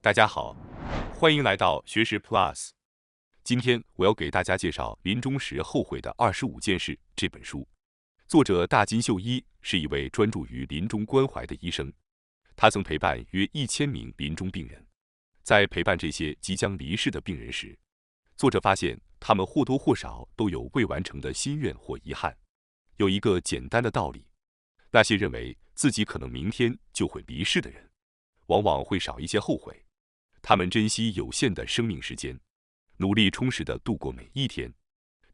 大家好，欢迎来到学识 Plus。今天我要给大家介绍《临终时后悔的25件事》这本书。作者大金秀一是一位专注于临终关怀的医生，他曾陪伴约1000名临终病人。在陪伴这些即将离世的病人时，作者发现他们或多或少都有未完成的心愿或遗憾。有一个简单的道理：那些认为自己可能明天就会离世的人，往往会少一些后悔。他们珍惜有限的生命时间，努力充实地度过每一天。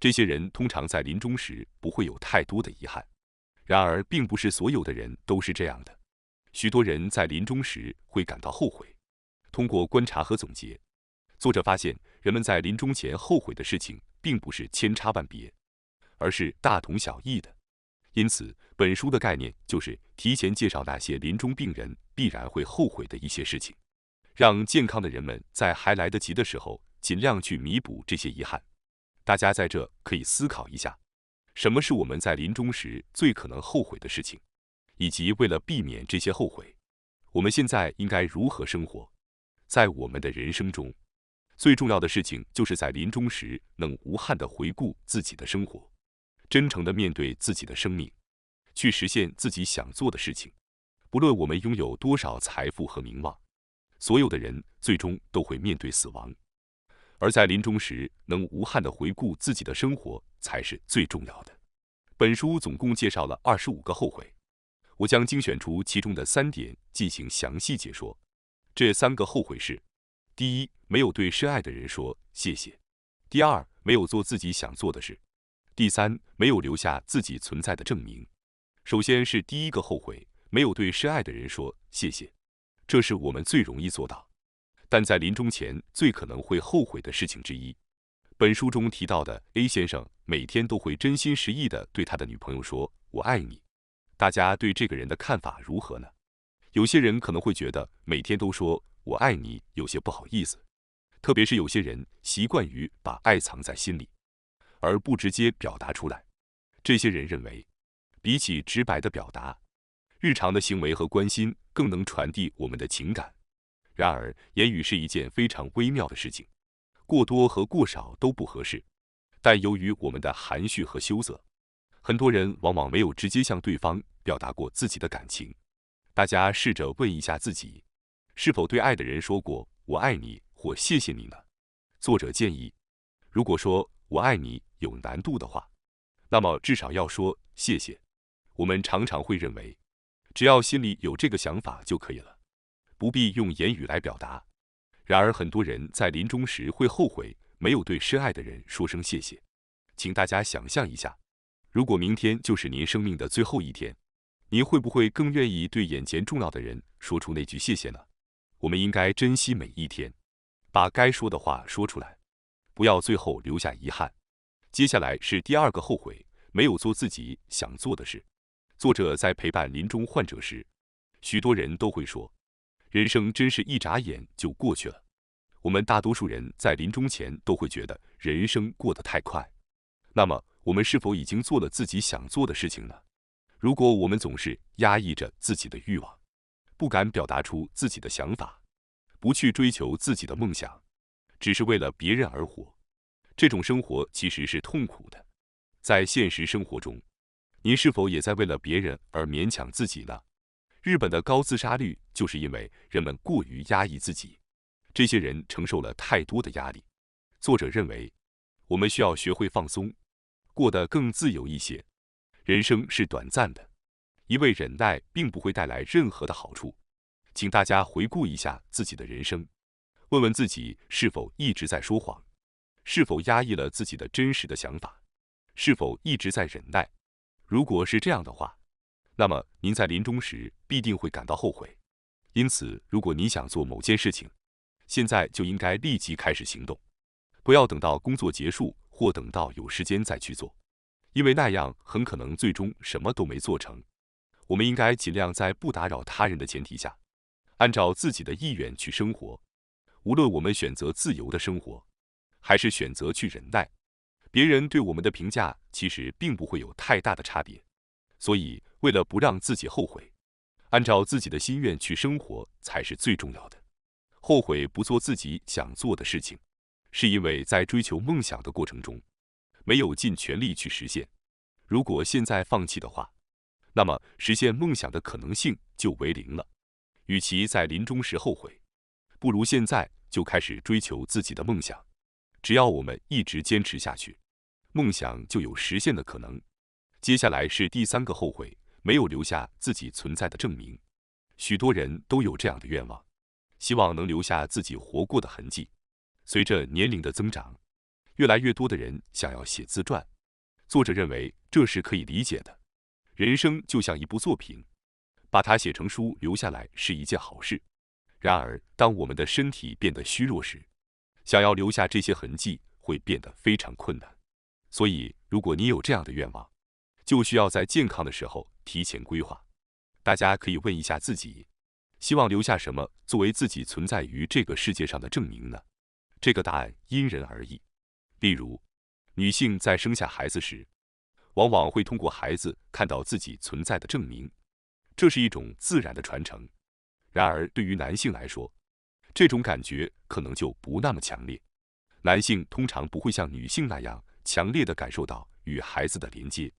这些人通常在临终时不会有太多的遗憾。然而，并不是所有的人都是这样的。许多人在临终时会感到后悔。通过观察和总结，作者发现人们在临终前后悔的事情并不是千差万别，而是大同小异的。因此，本书的概念就是提前介绍那些临终病人必然会后悔的一些事情，让健康的人们在还来得及的时候尽量去弥补这些遗憾。大家在这可以思考一下，什么是我们在临终时最可能后悔的事情，以及为了避免这些后悔，我们现在应该如何生活。在我们的人生中，最重要的事情就是在临终时能无憾地回顾自己的生活，真诚地面对自己的生命，去实现自己想做的事情。不论我们拥有多少财富和名望，所有的人最终都会面对死亡，而在临终时能无憾地回顾自己的生活才是最重要的。本书总共介绍了25个后悔，我将精选出其中的3点进行详细解说。这3个后悔是：第一，没有对深爱的人说谢谢；第二，没有做自己想做的事；第三，没有留下自己存在的证明。首先是第一个后悔，没有对深爱的人说谢谢。这是我们最容易做到，但在临终前最可能会后悔的事情之一。本书中提到的 A 先生每天都会真心实意地对他的女朋友说我爱你。大家对这个人的看法如何呢？有些人可能会觉得每天都说我爱你有些不好意思，特别是有些人习惯于把爱藏在心里，而不直接表达出来。这些人认为，比起直白的表达，日常的行为和关心更能传递我们的情感。然而，言语是一件非常微妙的事情，过多和过少都不合适。但由于我们的含蓄和羞涩，很多人往往没有直接向对方表达过自己的感情。大家试着问一下自己，是否对爱的人说过我爱你或谢谢你呢？作者建议，如果说我爱你有难度的话，那么至少要说谢谢。我们常常会认为，只要心里有这个想法就可以了，不必用言语来表达。然而，很多人在临终时会后悔没有对深爱的人说声谢谢。请大家想象一下，如果明天就是您生命的最后一天，您会不会更愿意对眼前重要的人说出那句谢谢呢？我们应该珍惜每一天，把该说的话说出来，不要最后留下遗憾。接下来是第二个后悔，没有做自己想做的事。作者在陪伴临终患者时，许多人都会说，人生真是一眨眼就过去了。我们大多数人在临终前都会觉得人生过得太快。那么，我们是否已经做了自己想做的事情呢？如果我们总是压抑着自己的欲望，不敢表达出自己的想法，不去追求自己的梦想，只是为了别人而活，这种生活其实是痛苦的。在现实生活中，您是否也在为了别人而勉强自己呢？日本的高自杀率就是因为人们过于压抑自己，这些人承受了太多的压力。作者认为，我们需要学会放松，过得更自由一些。人生是短暂的，一味忍耐并不会带来任何的好处。请大家回顾一下自己的人生，问问自己是否一直在说谎，是否压抑了自己的真实的想法，是否一直在忍耐。如果是这样的话，那么您在临终时必定会感到后悔。因此，如果你想做某件事情，现在就应该立即开始行动，不要等到工作结束或等到有时间再去做，因为那样很可能最终什么都没做成。我们应该尽量在不打扰他人的前提下，按照自己的意愿去生活。无论我们选择自由的生活，还是选择去忍耐，别人对我们的评价其实并不会有太大的差别。所以，为了不让自己后悔，按照自己的心愿去生活才是最重要的。后悔不做自己想做的事情，是因为在追求梦想的过程中，没有尽全力去实现。如果现在放弃的话，那么实现梦想的可能性就为零了。与其在临终时后悔，不如现在就开始追求自己的梦想。只要我们一直坚持下去，梦想就有实现的可能。接下来是第3个后悔，没有留下自己存在的证明。许多人都有这样的愿望，希望能留下自己活过的痕迹。随着年龄的增长，越来越多的人想要写自传。作者认为这是可以理解的。人生就像一部作品，把它写成书留下来是一件好事。然而，当我们的身体变得虚弱时，想要留下这些痕迹会变得非常困难。所以，如果你有这样的愿望，就需要在健康的时候提前规划。大家可以问一下自己，希望留下什么作为自己存在于这个世界上的证明呢？这个答案因人而异。例如，女性在生下孩子时，往往会通过孩子看到自己存在的证明，这是一种自然的传承。然而，对于男性来说，这种感觉可能就不那么强烈。男性通常不会像女性那样强烈地感受到与孩子的连接，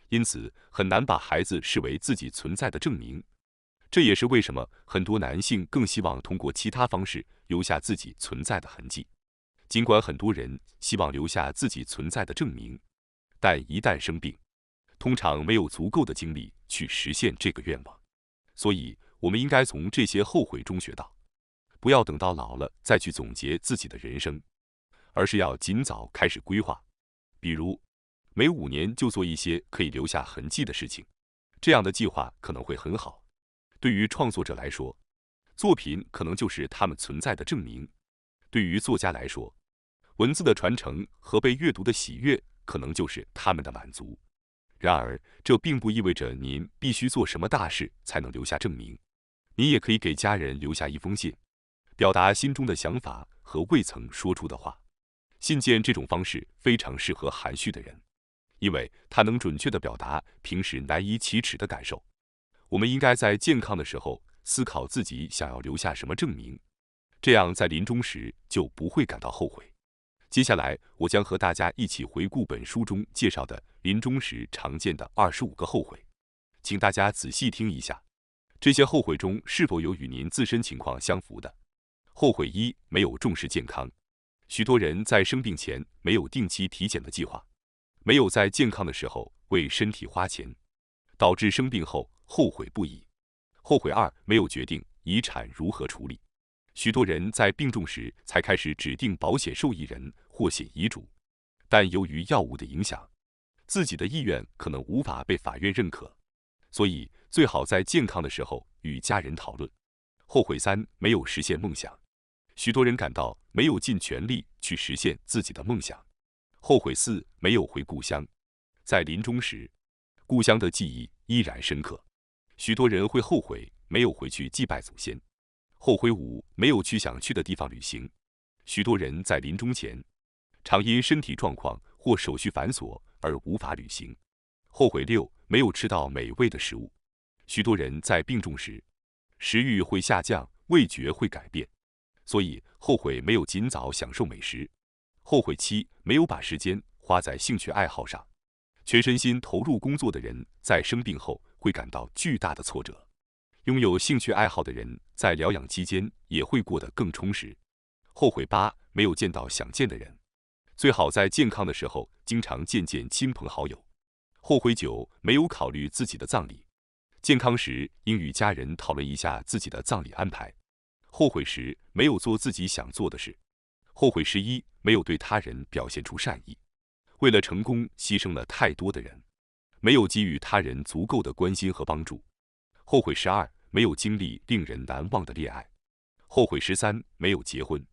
因此很难把孩子视为自己存在的证明。这也是为什么很多男性更希望通过其他方式留下自己存在的痕迹。尽管很多人希望留下自己存在的证明，但一旦生病，通常没有足够的精力去实现这个愿望。所以，我们应该从这些后悔中学到，不要等到老了再去总结自己的人生，而是要尽早开始规划。比如，每5年就做一些可以留下痕迹的事情，这样的计划可能会很好。对于创作者来说，作品可能就是他们存在的证明；对于作家来说，文字的传承和被阅读的喜悦可能就是他们的满足。然而，这并不意味着您必须做什么大事才能留下证明。你也可以给家人留下一封信，表达心中的想法和未曾说出的话。信件这种方式非常适合含蓄的人，因为它能准确地表达平时难以启齿的感受。我们应该在健康的时候思考自己想要留下什么证明，这样在临终时就不会感到后悔。接下来，我将和大家一起回顾本书中介绍的临终时常见的25个后悔，请大家仔细听一下，这些后悔中是否有与您自身情况相符的。后悔1：没有重视健康。许多人在生病前没有定期体检的计划，没有在健康的时候为身体花钱，导致生病后后悔不已。后悔2：没有决定遗产如何处理。许多人在病重时才开始指定保险受益人或写遗嘱，但由于药物的影响，自己的意愿可能无法被法院认可，所以最好在健康的时候与家人讨论。后悔3：没有实现梦想。许多人感到没有尽全力去实现自己的梦想。后悔4：没有回故乡。在临终时，故乡的记忆依然深刻，许多人会后悔没有回去祭拜祖先。后悔5：没有去想去的地方旅行。许多人在临终前，常因身体状况或手续繁琐而无法旅行。后悔6：没有吃到美味的食物。许多人在病重时，食欲会下降，味觉会改变，所以后悔没有尽早享受美食。后悔7：没有把时间花在兴趣爱好上。全身心投入工作的人在生病后会感到巨大的挫折。拥有兴趣爱好的人在疗养期间也会过得更充实。后悔8：没有见到想见的人。最好在健康的时候经常见见亲朋好友。后悔9：没有考虑自己的葬礼。健康时应与家人讨论一下自己的葬礼安排。后悔10：没有做自己想做的事。后悔11：没有对他人表现出善意。为了成功牺牲了太多的人，没有给予他人足够的关心和帮助。后悔12：没有经历令人难忘的恋爱。后悔13：没有结婚。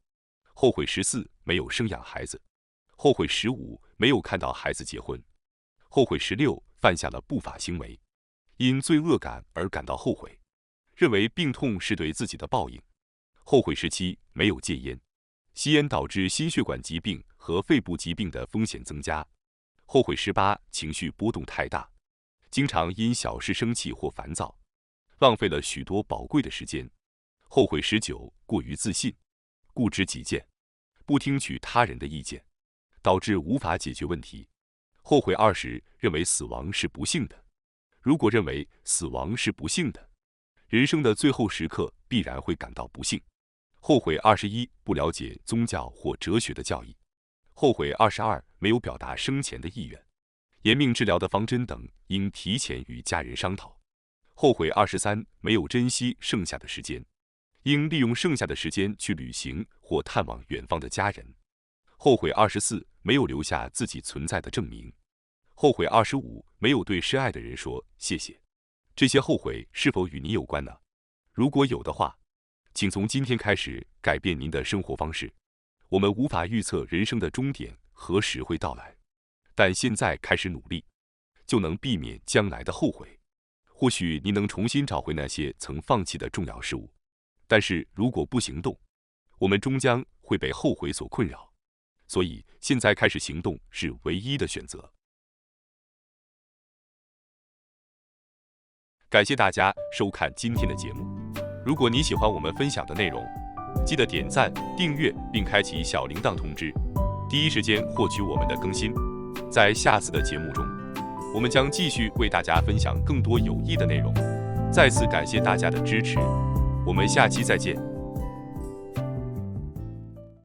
后悔14：没有生养孩子。后悔15：没有看到孩子结婚。后悔16：犯下了不法行为，因罪恶感而感到后悔，认为病痛是对自己的报应。后悔17：没有戒烟。吸烟导致心血管疾病和肺部疾病的风险增加。后悔18：情绪波动太大，经常因小事生气或烦躁，浪费了许多宝贵的时间。后悔19，过于自信，固执己见，不听取他人的意见，导致无法解决问题。后悔20，认为死亡是不幸的。如果认为死亡是不幸的，人生的最后时刻必然会感到不幸。后悔21，不了解宗教或哲学的教义。后悔22，没有表达生前的意愿。延命治疗的方针等应提前与家人商讨。后悔23，没有珍惜剩下的时间，应利用剩下的时间去旅行或探望远方的家人。后悔24，没有留下自己存在的证明。后悔25，没有对深爱的人说谢谢。这些后悔是否与你有关呢？如果有的话，请从今天开始改变您的生活方式。我们无法预测人生的终点何时会到来，但现在开始努力，就能避免将来的后悔。或许你能重新找回那些曾放弃的重要事物，但是如果不行动，我们终将会被后悔所困扰。所以，现在开始行动是唯一的选择。感谢大家收看今天的节目。如果你喜欢我们分享的内容，记得点赞、订阅并开启小铃铛通知，第一时间获取我们的更新。在下次的节目中，我们将继续为大家分享更多有益的内容。再次感谢大家的支持，我们下期再见。